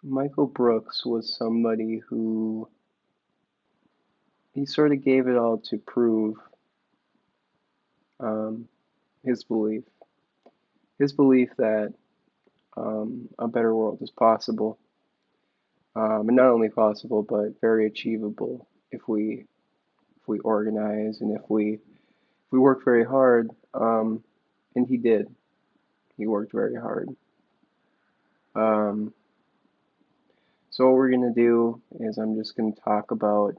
Michael Brooks was somebody who he sort of gave it all to prove um, his belief, his belief that a better world is possible, and not only possible but very achievable if we organize and if we work very hard. And he did. He worked very hard. Um, so what we're gonna do is I'm just gonna talk about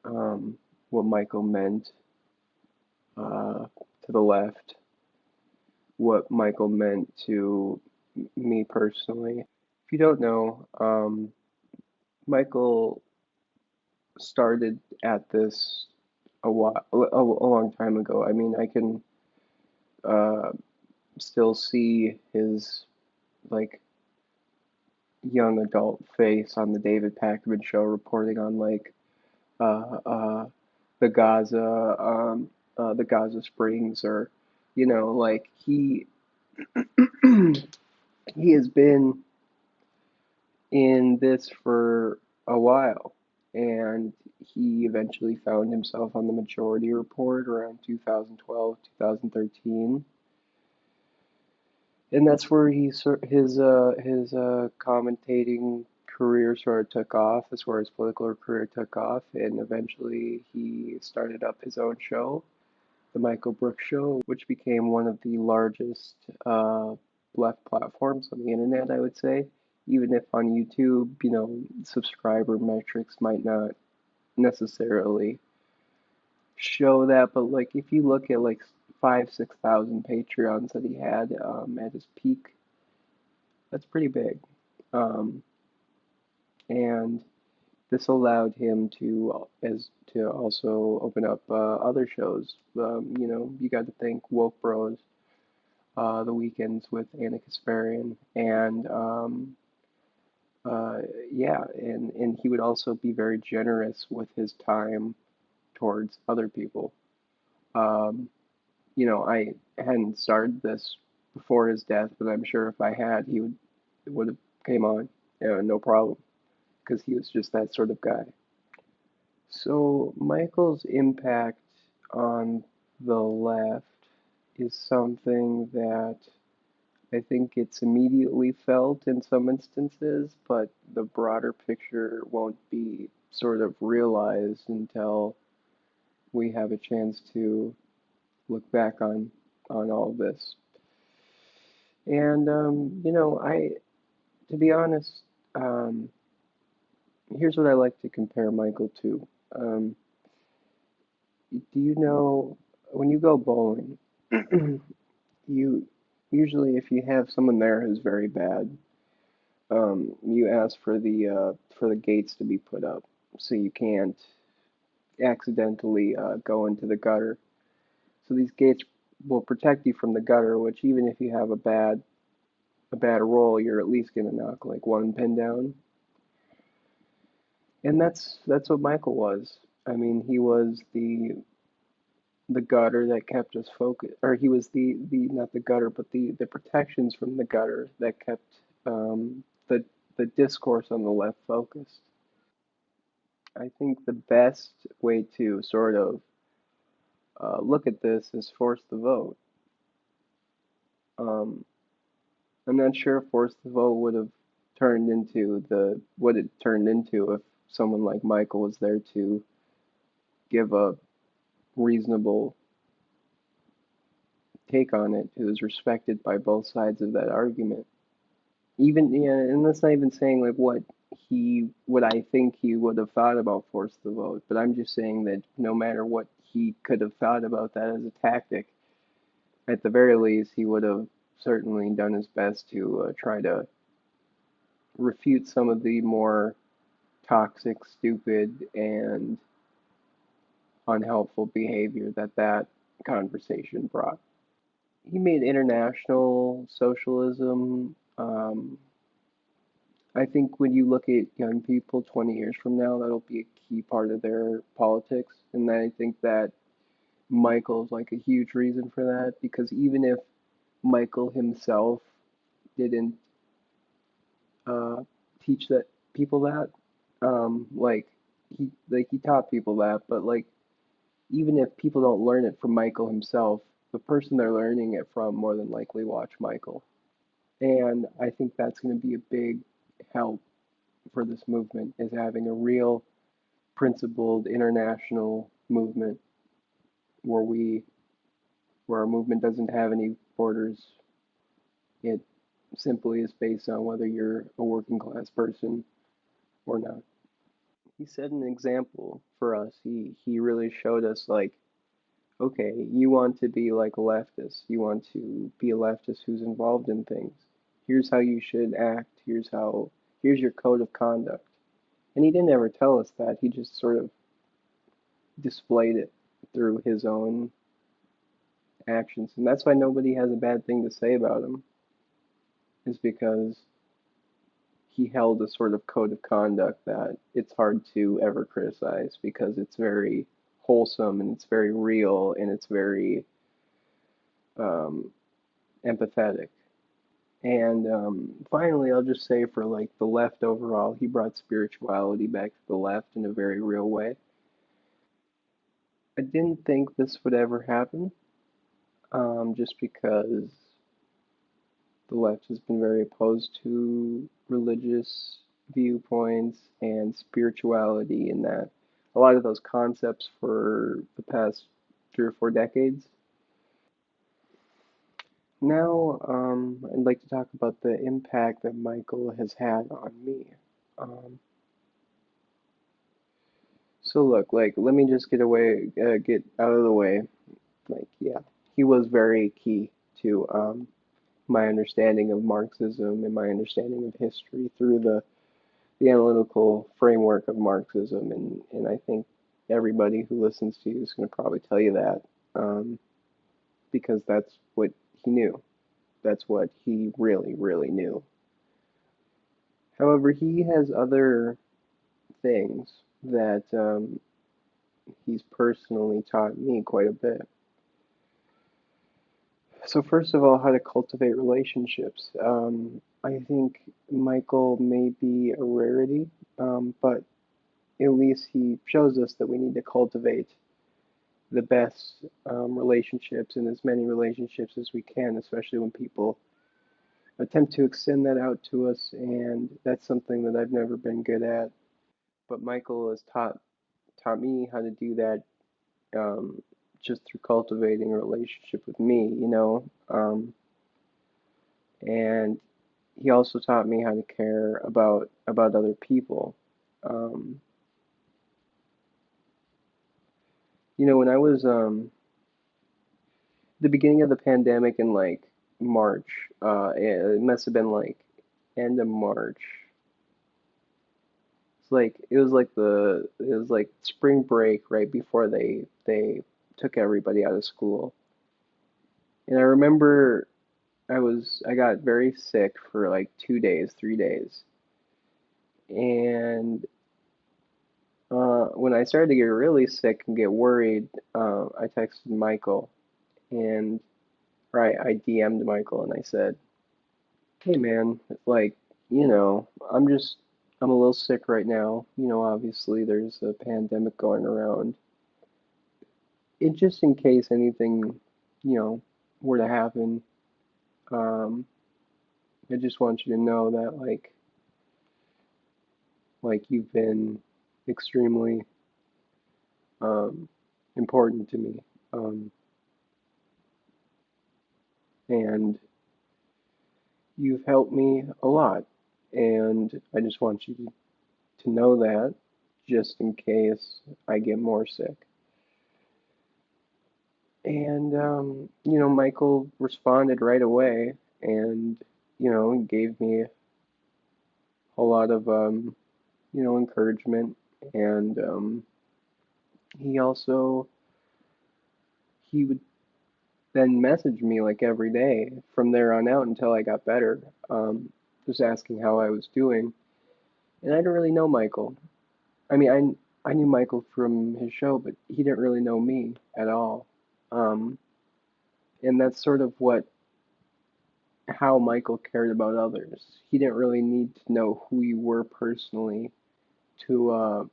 um, what Michael meant to the left, what Michael meant to me personally. If you don't know, Michael started at this a long time ago. I mean, I can uh, still see his like young adult face on the David Pakman show, reporting on like uh, uh, the the Gaza Springs, or like he has been in this for a while, and he eventually found himself on the Majority Report around 2012, 2013, and that's where his commentating career sort of took off. That's where his political career took off, and eventually he started up his own show, the Michael Brooks Show, which became one of the largest left platforms on the internet, I would say. Even if on YouTube, subscriber metrics might not necessarily show that, but like if you look at like 6,000 Patreons that he had at his peak, that's pretty big. Um, and this allowed him to also open up other shows. You got to think Woke Bros, the weekends with Anna Kasparian, and uh, yeah, and he would also be very generous with his time towards other people. Um, I hadn't started this before his death, but I'm sure if I had, it would have came on, no problem, because he was just that sort of guy. So Michael's impact on the left is something that I think it's immediately felt in some instances, but the broader picture won't be sort of realized until we have a chance to look back on all of this. And to be honest, um, here's what I like to compare Michael to. Do you know when you go bowling, you usually, if you have someone there who's very bad, you ask for the gates to be put up so you can't accidentally go into the gutter. So these gates will protect you from the gutter, which even if you have a bad roll, you're at least gonna knock like one pin down. And that's what Michael was. I mean, he was the gutter that kept us focused, or he was the not the gutter, but the protections from the gutter that kept the discourse on the left focused. I think the best way to sort of look at this is force the vote. Um, I'm not sure if force the vote would have turned into the what it turned into if someone like Michael was there to give a reasonable take on it, who was respected by both sides of that argument. Even, yeah, and that's not even saying like what I think he would have thought about force the vote, but I'm just saying that no matter what he could have thought about that as a tactic, at the very least, he would have certainly done his best to try to refute some of the more toxic, stupid, and unhelpful behavior that conversation brought. He made international socialism. I think when you look at young people 20 years from now, that'll be a key part of their politics. And I think that Michael's like a huge reason for that, because even if Michael himself didn't uh, teach that people that. Like he taught people that, but like even if people don't learn it from Michael himself, the person they're learning it from more than likely watch Michael. And I think that's going to be a big help for this movement is having a real principled international movement where we where our movement doesn't have any borders. It simply is based on whether you're a working class person or not. He set an example for us. He really showed us like, okay, you want to be like a leftist. You want to be a leftist who's involved in things. Here's how you should act. Here's your code of conduct. And he didn't ever tell us that. He just sort of displayed it through his own actions. And that's why nobody has a bad thing to say about him, is because he held a sort of code of conduct that it's hard to ever criticize because it's very wholesome and it's very real and it's very um, empathetic. And finally, I'll just say for like the left overall, he brought spirituality back to the left in a very real way. I didn't think this would ever happen, just because the left has been very opposed to religious viewpoints and spirituality, in that a lot of those concepts for the past 3 or 4 decades. Now, I'd like to talk about the impact that Michael has had on me. Um, so look, like, let me just get out of the way. Like, yeah, he was very key to my understanding of Marxism and my understanding of history through the analytical framework of Marxism, and I think everybody who listens to you is going to probably tell you that, um, because that's what he knew. That's what he really, really knew. However, he has other things that he's personally taught me quite a bit. So first of all, how to cultivate relationships. I think Michael may be a rarity, but at least he shows us that we need to cultivate the best relationships and as many relationships as we can, especially when people attempt to extend that out to us. And that's something that I've never been good at. But Michael has taught me how to do that, um, just through cultivating a relationship with me, and he also taught me how to care about other people. Um, when I was the beginning of the pandemic in like March, it must have been like end of March. It was like spring break right before they took everybody out of school. And I remember I got very sick for like 2 days, 3 days. And when I started to get really sick and get worried, I texted Michael, and I DM'd Michael and I said, "Hey man, like, I'm a little sick right now. Obviously there's a pandemic going around. It just in case anything, were to happen, um, I just want you to know that like you've been extremely um, important to me, um, and you've helped me a lot, and I just want you to know that, just in case I get more sick." And Michael responded right away, and gave me a lot of encouragement, and he also he would then message me like every day from there on out until I got better, just asking how I was doing. And I didn't really know Michael. I mean, I knew Michael from his show, but he didn't really know me at all. Um, and that's sort of what how Michael cared about others. He didn't really need to know who you were personally to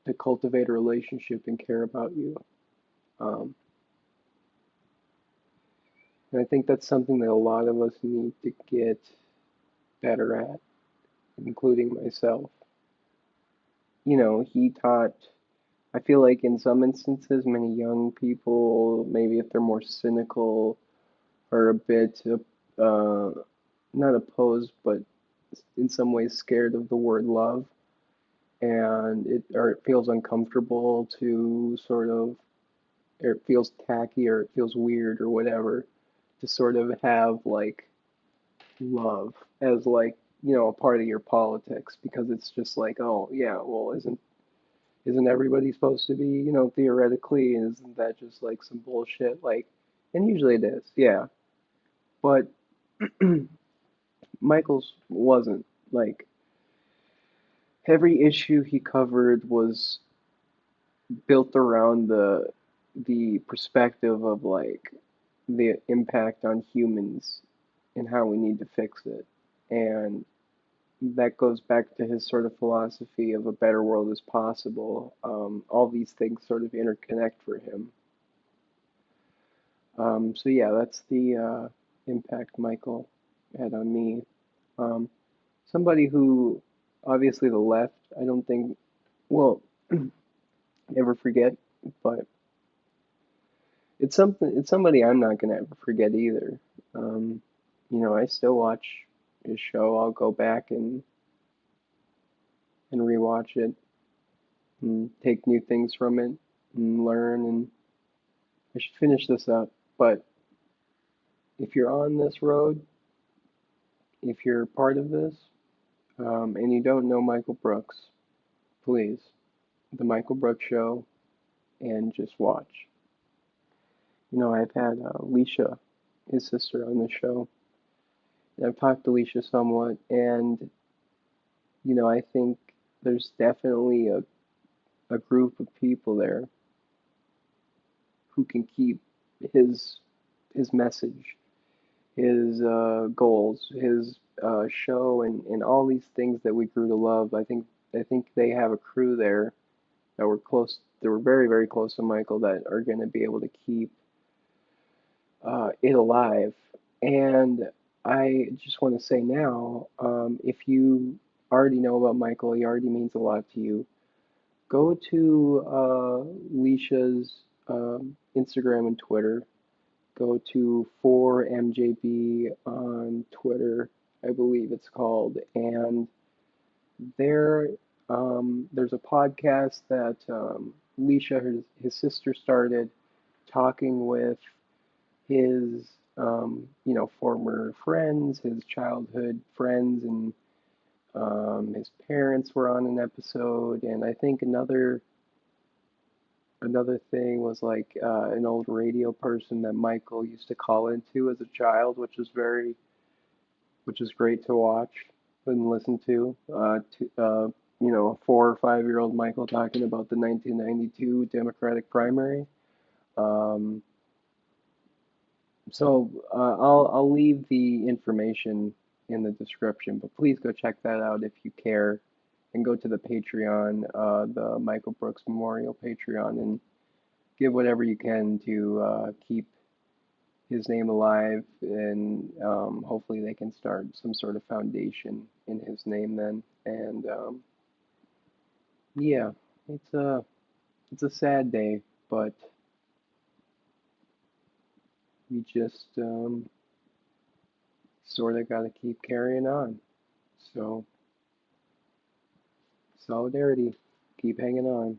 to cultivate a relationship and care about you. Um, and I think that's something that a lot of us need to get better at, including myself. He taught, I feel like in some instances, many young people, maybe if they're more cynical or a bit, uh, not opposed, but in some ways scared of the word love, and it feels uncomfortable to sort of, or it feels tacky or it feels weird or whatever to sort of have like love as like a part of your politics because it's just like, oh yeah, well, isn't everybody supposed to be, theoretically, isn't that just like some bullshit, like, and usually it is, yeah, but Michael's wasn't like, every issue he covered was built around the perspective of like the impact on humans and how we need to fix it. And that goes back to his sort of philosophy of a better world is possible. All these things sort of interconnect for him. So yeah, that's the impact Michael had on me. Um, Somebody who obviously the left, I don't think will ever forget, but it's somebody I'm not gonna ever forget either. Um, I still watch his show. I'll go back and rewatch it and take new things from it and learn. And I should finish this up, but if you're on this road, if you're part of this, and you don't know Michael Brooks, please, The Michael Brooks Show, and just watch. I've had Alicia, his sister, on the show, and I've talked to Alicia somewhat, and I think there's definitely a group of people there who can keep his his message, his goals, his show, and all these things that we grew to love. I think they have a crew there that were close, that were very very close to Michael, that are going to be able to keep it alive. And I just want to say now, if you already know about Michael, he already means a lot to you. Go to Leisha's Instagram and Twitter. Go to 4MJB on Twitter, I believe it's called. And there, there's a podcast that Leisha, his sister, started talking with his, former friends, his childhood friends, and his parents were on an episode. And I think another thing was like an old radio person that Michael used to call into as a child, which is great to watch and listen to. A 4 or 5 year old Michael talking about the 1992 Democratic primary. Um, I'll leave the information in the description, but please go check that out if you care, and go to the Patreon, the Michael Brooks Memorial Patreon, and give whatever you can to keep his name alive, and hopefully they can start some sort of foundation in his name then. And yeah, it's a sad day, but we just sort of got to keep carrying on. So solidarity, keep hanging on.